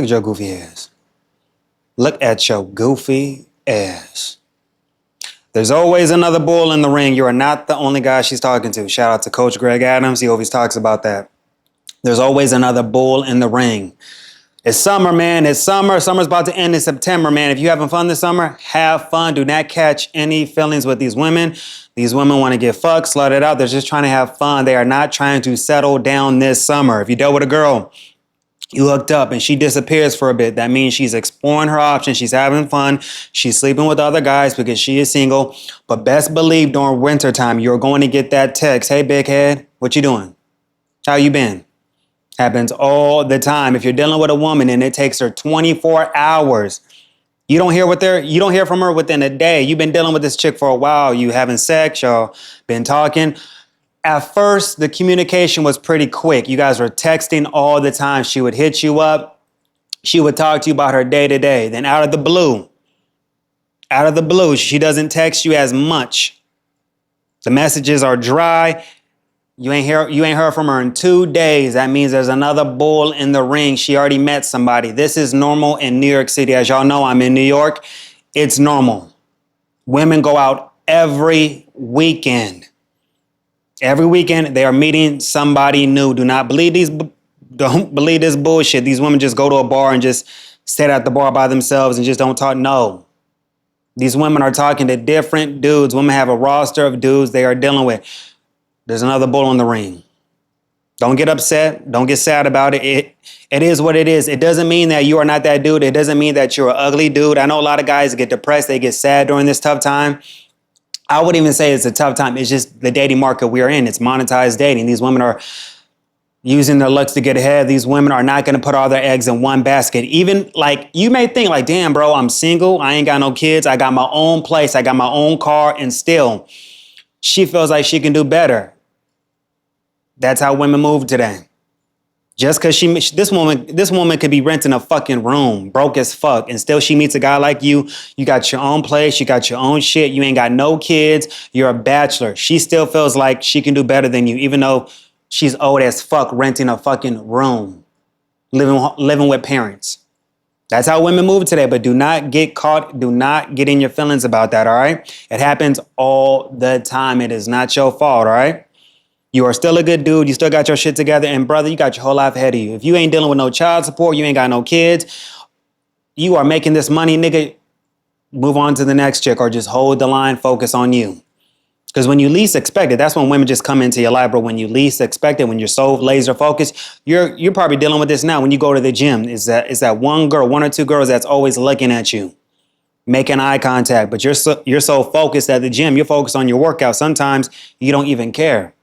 Look at your goofy ass. Look at your goofy ass. There's always another bull in the ring. You are not the only guy she's talking to. Shout out to Coach Greg Adams. He always talks about that. There's always another bull in the ring. It's summer, man. It's summer. Summer's about to end in September, man. If you're having fun this summer, have fun. Do not catch any feelings with these women. These women want to get fucked, slutted out. They're just trying to have fun. They are not trying to settle down this summer. If you dealt with a girl, you hooked up and she disappears for a bit, that means she's exploring her options. She's having fun. She's sleeping with other guys because she is single. But best believe during wintertime, you're going to get that text. Hey, big head, what you doing? How you been? Happens all the time. If you're dealing with a woman and it takes her 24 hours, you don't hear from her within a day. You've been dealing with this chick for a while. You having sex, y'all been talking. At first, the communication was pretty quick. You guys were texting all the time. She would hit you up. She would talk to you about her day to day. Then out of the blue, she doesn't text you as much. The messages are dry. You ain't heard from her in 2 days. That means there's another bull in the ring. She already met somebody. This is normal in New York City. As y'all know, I'm in New York. It's normal. Women go out every weekend. Every weekend, they are meeting somebody new. Don't believe this bullshit. These women just go to a bar and just sit at the bar by themselves and just don't talk. No. These women are talking to different dudes. Women have a roster of dudes they are dealing with. There's another bull in the ring. Don't get upset. Don't get sad about it. It is what it is. It doesn't mean that you are not that dude. It doesn't mean that you're an ugly dude. I know a lot of guys get depressed. They get sad during this tough time. I wouldn't even say it's a tough time. It's just the dating market we are in. It's monetized dating. These women are using their looks to get ahead. These women are not going to put all their eggs in one basket. Even like you may think like, damn, bro, I'm single. I ain't got no kids. I got my own place. I got my own car. And still, she feels like she can do better. That's how women move today. Just because this woman could be renting a fucking room, broke as fuck, and still she meets a guy like you. You got your own place, you got your own shit, you ain't got no kids, you're a bachelor. She still feels like she can do better than you, even though she's old as fuck renting a fucking room, living with parents. That's how women move today, but do not get caught. Do not get in your feelings about that, all right? It happens all the time. It is not your fault, all right? You are still a good dude. You still got your shit together. And brother, you got your whole life ahead of you. If you ain't dealing with no child support, you ain't got no kids, you are making this money, nigga, move on to the next chick or just hold the line, focus on you. Because when you least expect it, that's when women just come into your life, bro. When you least expect it, when you're so laser focused, you're probably dealing with this now when you go to the gym. Is that one girl, one or two girls that's always looking at you, making eye contact, but you're so focused at the gym, you're focused on your workout. Sometimes you don't even care.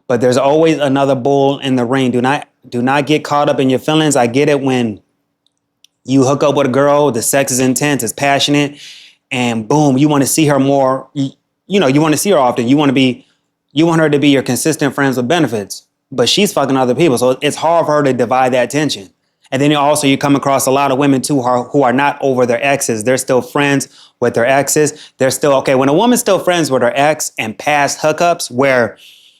But there's always another bull in the ring. Do not get caught up in your feelings. I get it when you hook up with a girl, the sex is intense, it's passionate, and boom, you want to see her more. You want to see her often. You want her to be your consistent friends with benefits. But she's fucking other people, so it's hard for her to divide that attention. And then you come across a lot of women too who are not over their exes. They're still friends with their exes. They're still okay. When a woman's still friends with her ex and past hookups where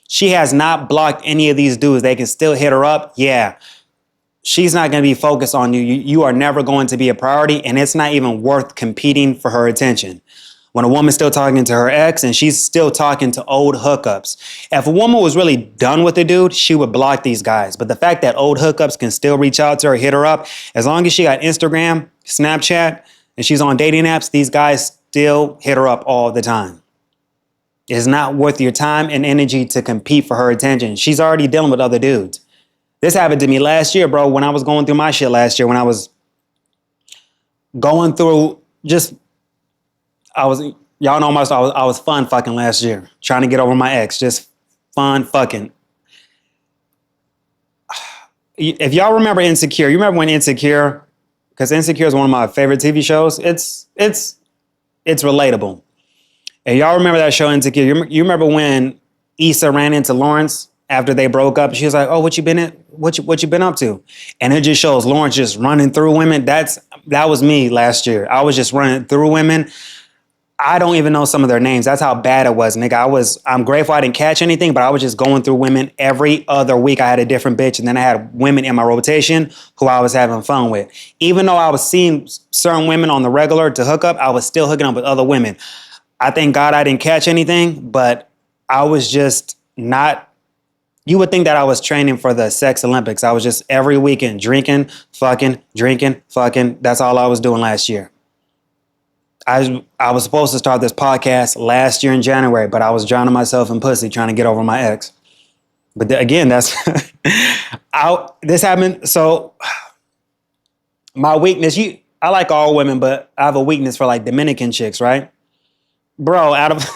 she has not blocked any of these dudes, they can still hit her up. Yeah, she's not going to be focused on you. You are never going to be a priority, and it's not even worth competing for her attention. When a woman's still talking to her ex and she's still talking to old hookups. If a woman was really done with the dude, she would block these guys. But the fact that old hookups can still reach out to her, hit her up, as long as she got Instagram, Snapchat, and she's on dating apps, these guys still hit her up all the time. It's not worth your time and energy to compete for her attention. She's already dealing with other dudes. This happened to me last year, bro, when I was going through my shit last year, when I was going through y'all know my story, I was fun fucking last year, trying to get over my ex, just fun fucking. If y'all remember Insecure, you remember when Insecure, because Insecure is one of my favorite TV shows, it's relatable. And y'all remember that show Insecure? You remember when Issa ran into Lawrence after they broke up? She was like, "Oh, what you been up to?" And it just shows Lawrence just running through women. That was me last year. I was just running through women. I don't even know some of their names. That's how bad it was, nigga. I'm grateful I didn't catch anything, but I was just going through women every other week. I had a different bitch, and then I had women in my rotation who I was having fun with. Even though I was seeing certain women on the regular to hook up, I was still hooking up with other women. I thank God I didn't catch anything, but I was just not. You would think that I was training for the sex Olympics. I was just every weekend drinking, fucking, drinking, fucking. That's all I was doing last year. I was supposed to start this podcast last year in January, but I was drowning myself in pussy trying to get over my ex. But again, that's this happened. So my weakness, I like all women, but I have a weakness for like Dominican chicks, right? Bro, out of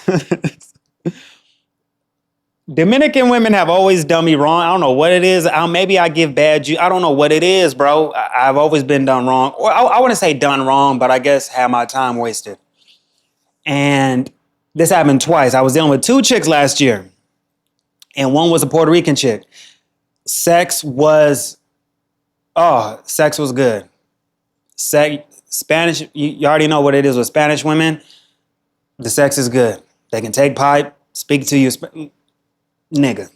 Dominican women have always done me wrong. I don't know what it is. Maybe I give bad juice. I don't know what it is, bro. I've always been done wrong. Or I wouldn't say done wrong, but I guess had my time wasted. And this happened twice. I was dealing with two chicks last year, and one was a Puerto Rican chick. Sex was good. Spanish, you already know what it is with Spanish women. The sex is good. They can take pipe, speak to you. Nigga.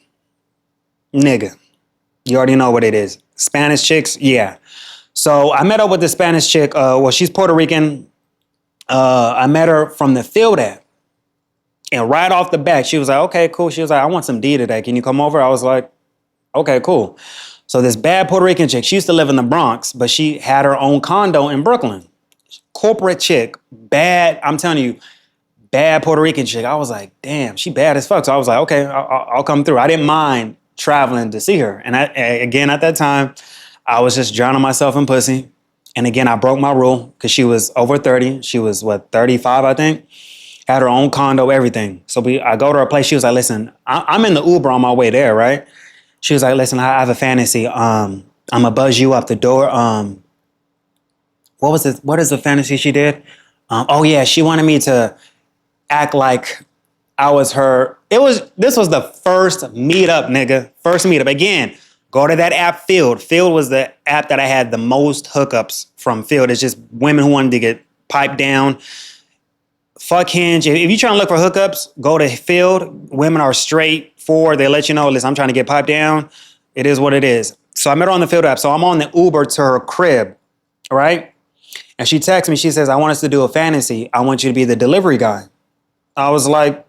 You already know what it is. Spanish chicks, yeah. So I met up with the Spanish chick. She's Puerto Rican. I met her from the field app. And right off the bat, she was like, okay, cool. She was like, I want some D today. Can you come over? I was like, okay, cool. So this bad Puerto Rican chick, she used to live in the Bronx, but she had her own condo in Brooklyn. Corporate chick, bad, I'm telling you, bad Puerto Rican chick. I was like, damn, she bad as fuck. So I was like, okay, I'll come through. I didn't mind traveling to see her. And again, at that time, I was just drowning myself in pussy. And again, I broke my rule because she was over 30. She was, 35, I think. Had her own condo, everything. So I go to her place. She was like, listen, I'm in the Uber on my way there, right? She was like, listen, I have a fantasy. I'm going to buzz you up the door. What is the fantasy she did? She wanted me to act like I was her. This was the first meetup, nigga. First meetup. Again, go to that app Field. Field was the app that I had the most hookups from. Field. It's just women who wanted to get piped down. Fuck Hinge. If you're trying to look for hookups, go to Field. Women are straightforward. They let you know, listen, I'm trying to get piped down. It is what it is. So I met her on the Field app. So I'm on the Uber to her crib, right? And she texts me. She says, I want us to do a fantasy. I want you to be the delivery guy. I was like,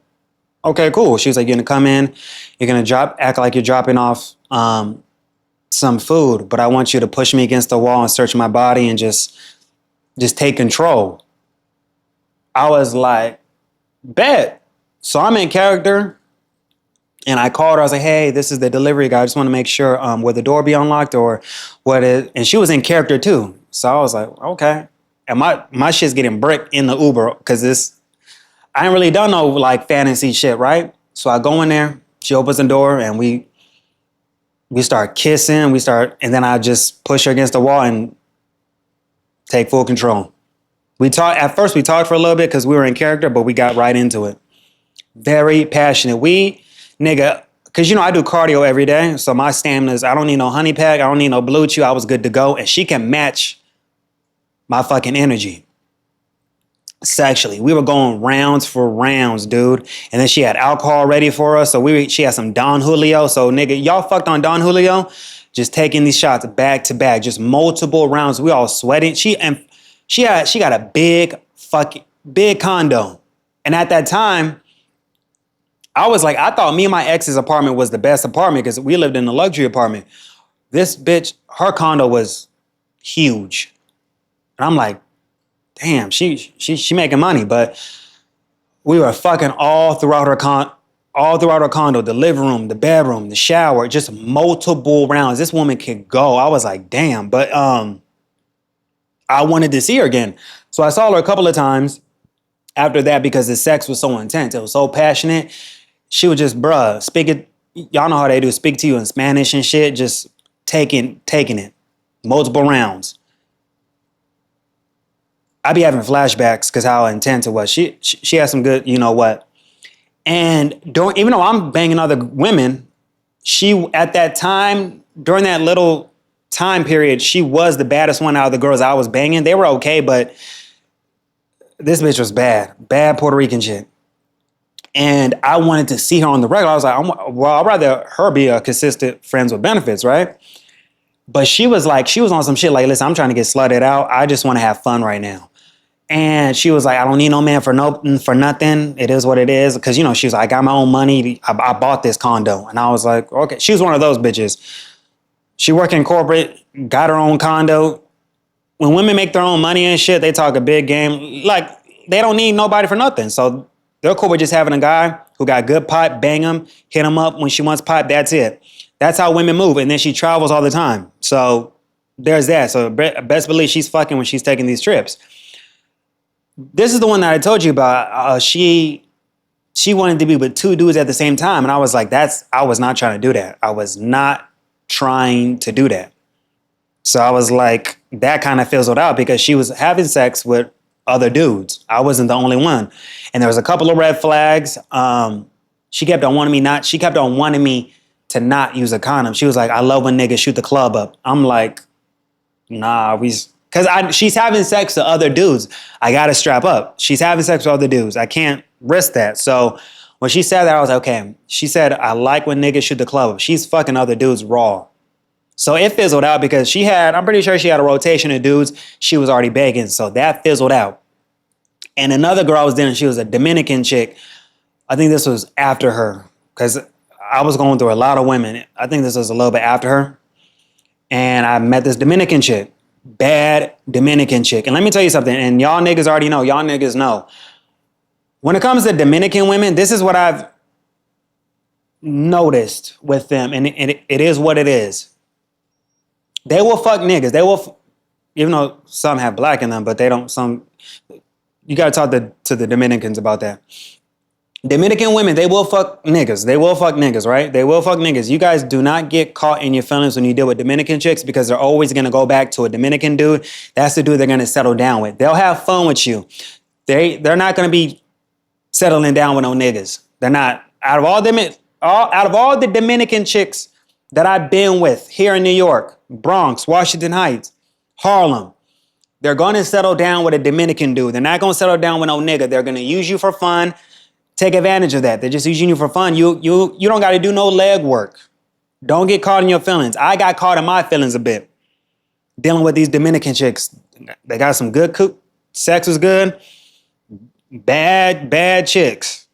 okay, cool. She was like, you're going to come in, you're going to act like you're dropping off some food, but I want you to push me against the wall and search my body and just take control. I was like, bet. So I'm in character and I called her. I was like, hey, this is the delivery guy. I just want to make sure will the door be unlocked or what is, and she was in character too. So I was like, okay. And my shit's getting bricked in the Uber because I ain't really done no like fantasy shit, right? So I go in there, she opens the door and we start kissing, and then I just push her against the wall and take full control. At first we talked for a little bit because we were in character, but we got right into it. Very passionate. Because I do cardio every day, so my stamina is, I don't need no honey pack, I don't need no Blue Chew, I was good to go, and she can match my fucking energy. Sexually, we were going rounds for rounds, dude. And then she had alcohol ready for us. So she had some Don Julio. So nigga, y'all fucked on Don Julio, just taking these shots back to back, just multiple rounds. We all sweating. She got a big condo. And at that time, I thought me and my ex's apartment was the best apartment because we lived in a luxury apartment. This bitch, her condo was huge. And I'm like, damn, she making money, but we were fucking all throughout her condo, the living room, the bedroom, the shower, just multiple rounds. This woman could go. I was like, damn, but I wanted to see her again. So I saw her a couple of times after that because the sex was so intense. It was so passionate. She would just, y'all know how they do, speak to you in Spanish and shit, just taking it, multiple rounds. I be having flashbacks because how intense it was. She had some good, you know what. And even though I'm banging other women, she, at that time, during that little time period, she was the baddest one out of the girls I was banging. They were okay, but This bitch was bad. Bad Puerto Rican chick. And I wanted to see her on the regular. I was like, I'd rather her be a consistent friends with benefits, right? But she was on some shit like, listen, I'm trying to get slutted out. I just want to have fun right now. And she was like, I don't need no man for nothing. It is what it is. Because, she was like, I got my own money. I bought this condo. And I was like, okay. She was one of those bitches. She worked in corporate, got her own condo. When women make their own money and shit, they talk a big game. Like, they don't need nobody for nothing. So they're cool with just having a guy who got good pipe, bang him, hit him up when she wants pipe, that's it. That's how women move. And then she travels all the time. So there's that. So best believe she's fucking when she's taking these trips. This is the one that I told you about. She wanted to be with two dudes at the same time. And I was like, I was not trying to do that. I was not trying to do that. So I was like, that kind of fizzled out because she was having sex with other dudes. I wasn't the only one. And there was a couple of red flags. She kept on wanting me to not use a condom. She was like, I love when niggas shoot the club up. I'm like, nah, because she's having sex with other dudes. I got to strap up. She's having sex with other dudes. I can't risk that. So when she said that, I was like, okay. She said, I like when niggas shoot the club up. She's fucking other dudes raw. So it fizzled out because I'm pretty sure she had a rotation of dudes she was already begging. So that fizzled out. And another girl I was dating, she was a Dominican chick. I think this was after her because I was going through a lot of women. I think this was a little bit after her. And I met this Dominican chick. Bad Dominican chick. And let me tell you something, and y'all niggas already know. Y'all niggas know. When it comes to Dominican women, this is what I've noticed with them. And it is what it is. They will fuck niggas. They will, even though some have black in them, but they don't, you got to talk to the Dominicans about that. Dominican women, they will fuck niggas. They will fuck niggas, right? They will fuck niggas. You guys do not get caught in your feelings when you deal with Dominican chicks because they're always going to go back to a Dominican dude. That's the dude they're going to settle down with. They'll have fun with you. They're not going to be settling down with no niggas. They're not. Out of all the Dominican chicks that I've been with here in New York, Bronx, Washington Heights, Harlem, they're going to settle down with a Dominican dude. They're not going to settle down with no nigga. They're going to use you for fun. Take advantage of that. They're just using you for fun. You don't got to do no leg work. Don't get caught in your feelings. I got caught in my feelings a bit dealing with these Dominican chicks. They got some good sex was good. Bad chicks.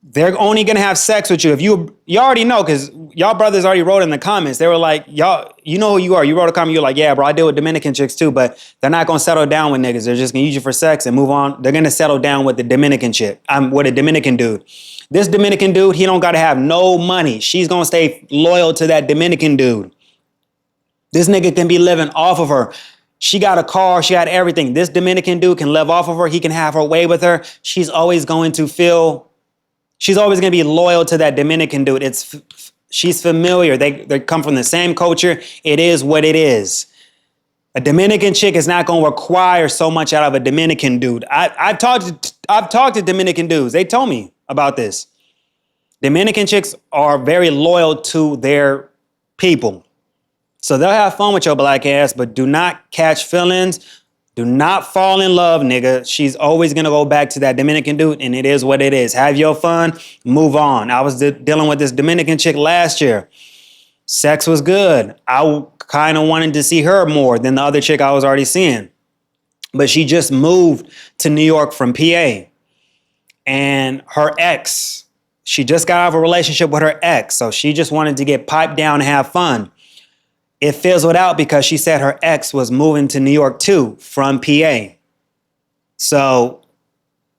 They're only gonna have sex with you if you already know, because y'all brothers already wrote in the comments. They were like, y'all, you know who you are. You wrote a comment, you're like, yeah, bro, I deal with Dominican chicks too, but they're not gonna settle down with niggas. They're just gonna use you for sex and move on. They're gonna settle down with the Dominican chick. I'm with a Dominican dude. This Dominican dude, he don't gotta have no money. She's gonna stay loyal to that Dominican dude. This nigga can be living off of her. She got a car, she got everything. This Dominican dude can live off of her. He can have her way with her. She's always going to be loyal to that Dominican dude. She's familiar. They come from the same culture. It is what it is. A Dominican chick is not going to require so much out of a Dominican dude. I've talked to Dominican dudes. They told me about this. Dominican chicks are very loyal to their people. So they'll have fun with your black ass, but do not catch feelings. Do not fall in love, nigga. She's always going to go back to that Dominican dude, and it is what it is. Have your fun. Move on. I was dealing with this Dominican chick last year. Sex was good. I kind of wanted to see her more than the other chick I was already seeing. But she just moved to New York from PA. And her ex, she just got out of a relationship with her ex. So she just wanted to get piped down and have fun. It fizzled out because she said her ex was moving to New York too from PA. So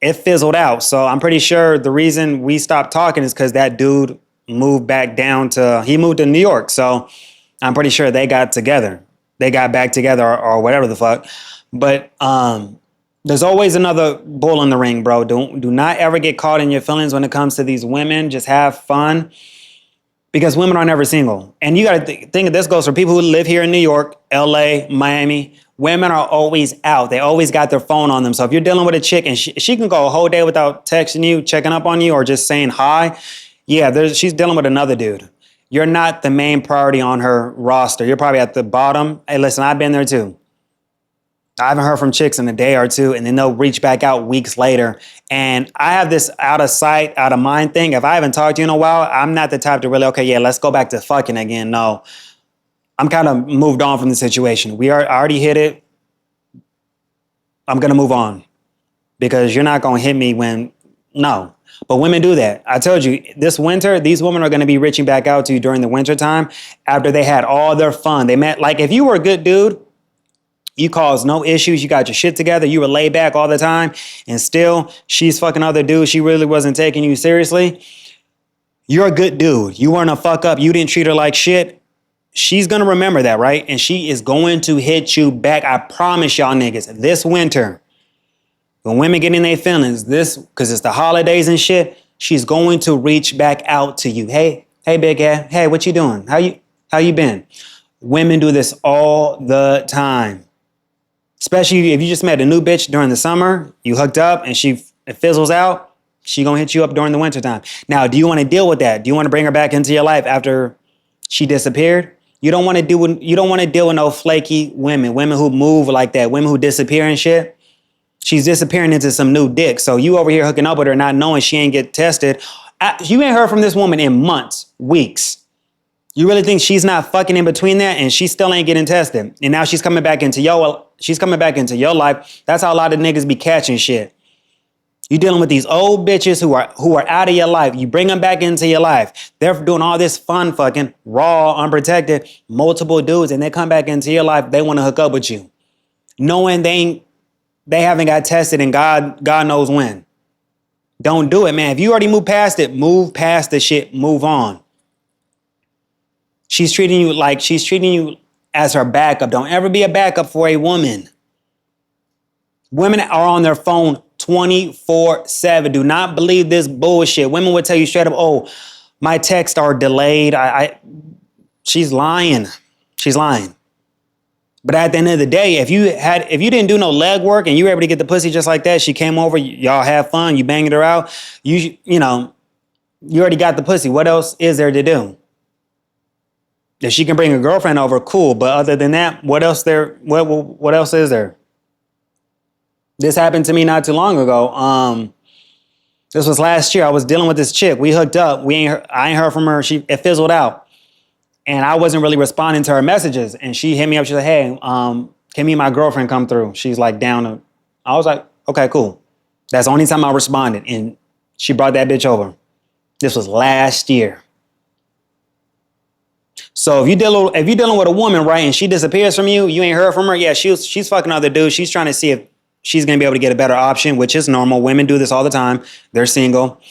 it fizzled out. So I'm pretty sure the reason we stopped talking is because that dude moved to New York. So I'm pretty sure they got together. They got back together or whatever the fuck. But there's always another bull in the ring, bro. Do not ever get caught in your feelings when it comes to these women. Just have fun. Because women are never single. And you got to think this goes for people who live here in New York, LA, Miami. Women are always out. They always got their phone on them. So if you're dealing with a chick and she can go a whole day without texting you, checking up on you, or just saying hi, yeah, she's dealing with another dude. You're not the main priority on her roster. You're probably at the bottom. Hey, listen, I've been there too. I haven't heard from chicks in a day or two, and then they'll reach back out weeks later. And I have this out of sight, out of mind thing. If I haven't talked to you in a while, I'm not the type to really, okay, yeah, let's go back to fucking again. No, I'm kind of moved on from the situation. I already hit it. I'm going to move on because you're not going to hit me no. But women do that. I told you, this winter, these women are going to be reaching back out to you during the winter time after they had all their fun. They met, like, if you were a good dude, you caused no issues. You got your shit together. You were laid back all the time. And still, she's fucking other dudes. She really wasn't taking you seriously. You're a good dude. You weren't a fuck up. You didn't treat her like shit. She's going to remember that, right? And she is going to hit you back. I promise y'all niggas, this winter, when women get in their feelings, because it's the holidays and shit, she's going to reach back out to you. Hey, big guy. Hey, what you doing? How you been? Women do this all the time. Especially if you just met a new bitch during the summer, you hooked up and it fizzles out, she gonna hit you up during the wintertime. Now, do you want to deal with that? Do you want to bring her back into your life after she disappeared? You don't want to deal with no flaky women who move like that, women who disappear and shit. She's disappearing into some new dick. So you over here hooking up with her, not knowing she ain't get tested. You ain't heard from this woman in months, weeks. You really think she's not fucking in between that and she still ain't getting tested? And now she's coming back into your life. That's how a lot of niggas be catching shit. You dealing with these old bitches who are out of your life. You bring them back into your life. They're doing all this fun fucking, raw, unprotected, multiple dudes, and they come back into your life. They want to hook up with you. Knowing they haven't got tested and God knows when. Don't do it, man. If you already moved past it, move past the shit, move on. She's treating you as her backup. Don't ever be a backup for a woman. Women are on their phone 24/7. Do not believe this bullshit. Women would tell you straight up, oh, my texts are delayed. She's lying. She's lying. But at the end of the day, if you didn't do no leg work and you were able to get the pussy just like that, she came over, y'all have fun, you banged her out, you already got the pussy. What else is there to do? If she can bring a girlfriend over, cool. But other than that, what else is there? This happened to me not too long ago. This was last year. I was dealing with this chick. We hooked up. I ain't heard from her. It fizzled out. And I wasn't really responding to her messages. And she hit me up. She said, hey, can me and my girlfriend come through? She's like down. I was like, okay, cool. That's the only time I responded. And she brought that bitch over. This was last year. So if you're dealing with a woman, right, and she disappears from you, you ain't heard from her. Yeah, she's fucking other dudes. She's trying to see if she's gonna be able to get a better option, which is normal. Women do this all the time. They're single.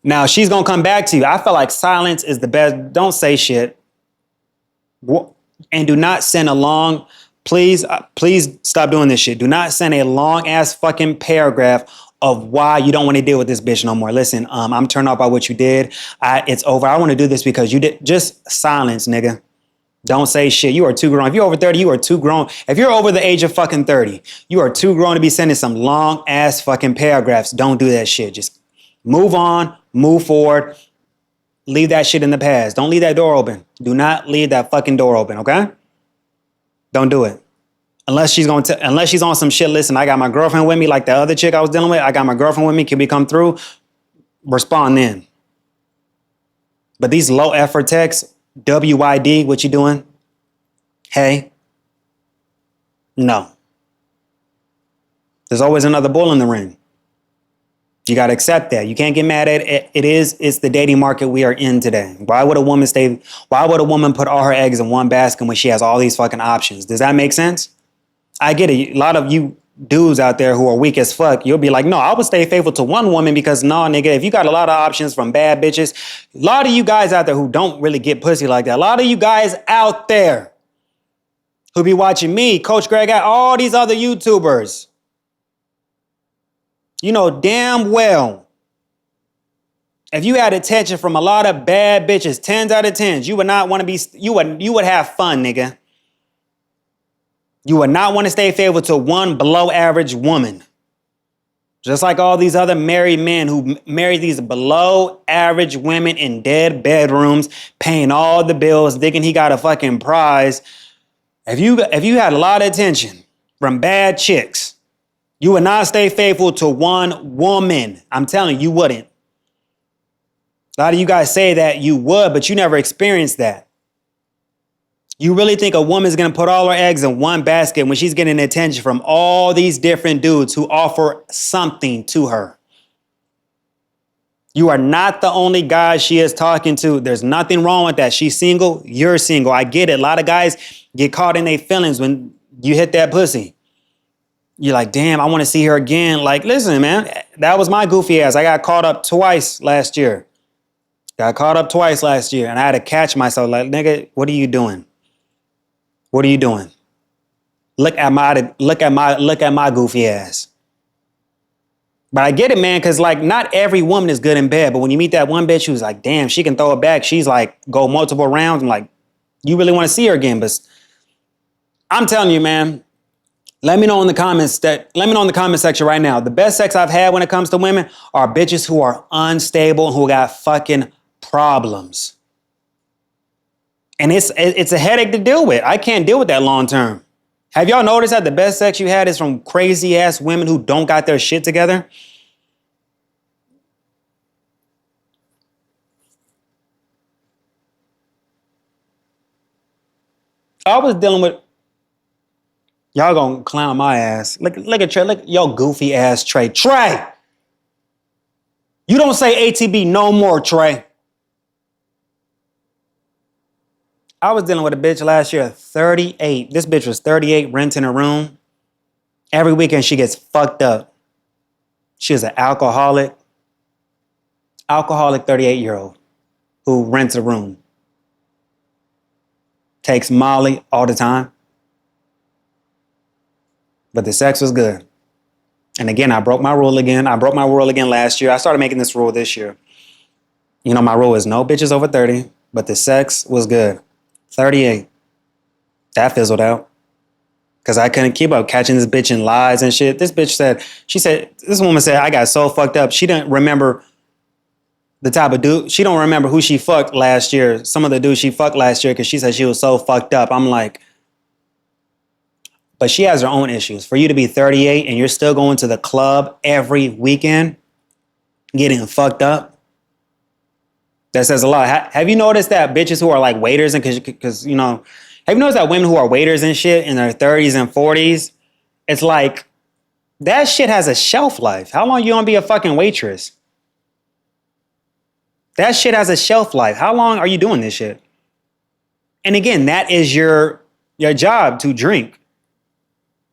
Now she's gonna come back to you. I feel like silence is the best. Don't say shit, and do not send a long. Please stop doing this shit. Do not send a long ass fucking paragraph of why you don't want to deal with this bitch no more. Listen, I'm turned off by what you did. It's over. I want to do this because you did. Just silence, nigga. Don't say shit. You are too grown. If you're over 30, you are too grown. If you're over the age of fucking 30, you are too grown to be sending some long ass fucking paragraphs. Don't do that shit. Just move on, move forward. Leave that shit in the past. Don't leave that door open. Do not leave that fucking door open, okay? Don't do it. Unless she's on some shit, listen, I got my girlfriend with me, like the other chick I was dealing with. I got my girlfriend with me. Can we come through? Respond then. But these low effort texts, WYD, what you doing? Hey. No. There's always another bull in the ring. You got to accept that. You can't get mad at it. It's the dating market we are in today. Why would a woman put all her eggs in one basket when she has all these fucking options? Does that make sense? I get it. A lot of you dudes out there who are weak as fuck, you'll be like, no, I would stay faithful to one woman because no, nigga, if you got a lot of options from bad bitches, a lot of you guys out there who don't really get pussy like that, a lot of you guys out there who be watching me, Coach Greg, all these other YouTubers, you know damn well, if you had attention from a lot of bad bitches, 10s out of 10s, you would not want to be, you would have fun, nigga. You would not want to stay faithful to one below average woman. Just like all these other married men who marry these below average women in dead bedrooms, paying all the bills, thinking he got a fucking prize. If you had a lot of attention, from bad chicks. You would not stay faithful to one woman. I'm telling you, you wouldn't. A lot of you guys say that you would, but you never experienced that. You really think a woman's going to put all her eggs in one basket when she's getting attention from all these different dudes who offer something to her? You are not the only guy she is talking to. There's nothing wrong with that. She's single. You're single. I get it. A lot of guys get caught in their feelings when you hit that pussy. You're like, damn, I want to see her again. Like, listen, man, that was my goofy ass. I got caught up twice last year. And I had to catch myself. Like, nigga, what are you doing? What are you doing? Look at my goofy ass. But I get it, man, because like not every woman is good in bed. But when you meet that one bitch who's like, damn, she can throw it back. She's like, go multiple rounds. I'm like, you really want to see her again? But I'm telling you, man, let me know in the comments section right now. The best sex I've had when it comes to women are bitches who are unstable and who got fucking problems. And it's a headache to deal with. I can't deal with that long term. Have y'all noticed that the best sex you had is from crazy ass women who don't got their shit together? I was dealing with, y'all gonna clown my ass. Look at Trey, look at your goofy ass Trey. Trey! You don't say ATB no more, Trey. I was dealing with a bitch last year, 38. This bitch was 38, renting a room. Every weekend she gets fucked up. She was an alcoholic 38-year-old who rents a room. Takes Molly all the time. But the sex was good. And again, I broke my rule again. I broke my rule again last year. I started making this rule this year. You know, my rule is no bitches over 30, but the sex was good. 38. That fizzled out. Because I couldn't keep up catching this bitch in lies and shit. This woman said, I got so fucked up. She didn't remember the type of dude. She don't remember who she fucked last year. Some of the dudes she fucked last year because she said she was so fucked up. I'm like, but she has her own issues. For you to be 38 and you're still going to the club every weekend, getting fucked up, that says a lot. Have you noticed that bitches who are like waiters and because you know, have you noticed that women who are waiters and shit in their 30s and 40s, it's like that shit has a shelf life. How long you gonna be a fucking waitress? That shit has a shelf life. How long are you doing this shit? And again, that is your job to drink.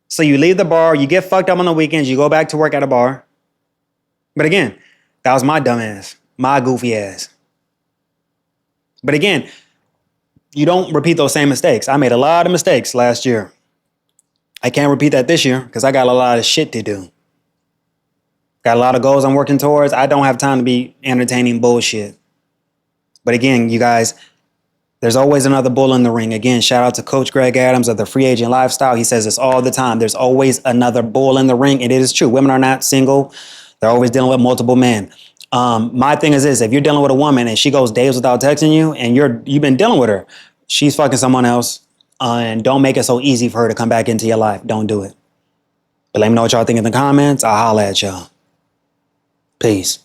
So you leave the bar, you get fucked up on the weekends, you go back to work at a bar. But again, that was my dumb ass, my goofy ass. But again, you don't repeat those same mistakes. I made a lot of mistakes last year. I can't repeat that this year because I got a lot of shit to do. Got a lot of goals I'm working towards. I don't have time to be entertaining bullshit. But again, you guys, there's always another bull in the ring. Again, shout out to Coach Greg Adams of the Free Agent Lifestyle. He says this all the time. There's always another bull in the ring. And it is true. Women are not single. They're always dealing with multiple men. My thing is this, if you're dealing with a woman and she goes days without texting you and you've been dealing with her, she's fucking someone else, and don't make it so easy for her to come back into your life. Don't do it. But let me know what y'all think in the comments. I'll holla at y'all. Peace.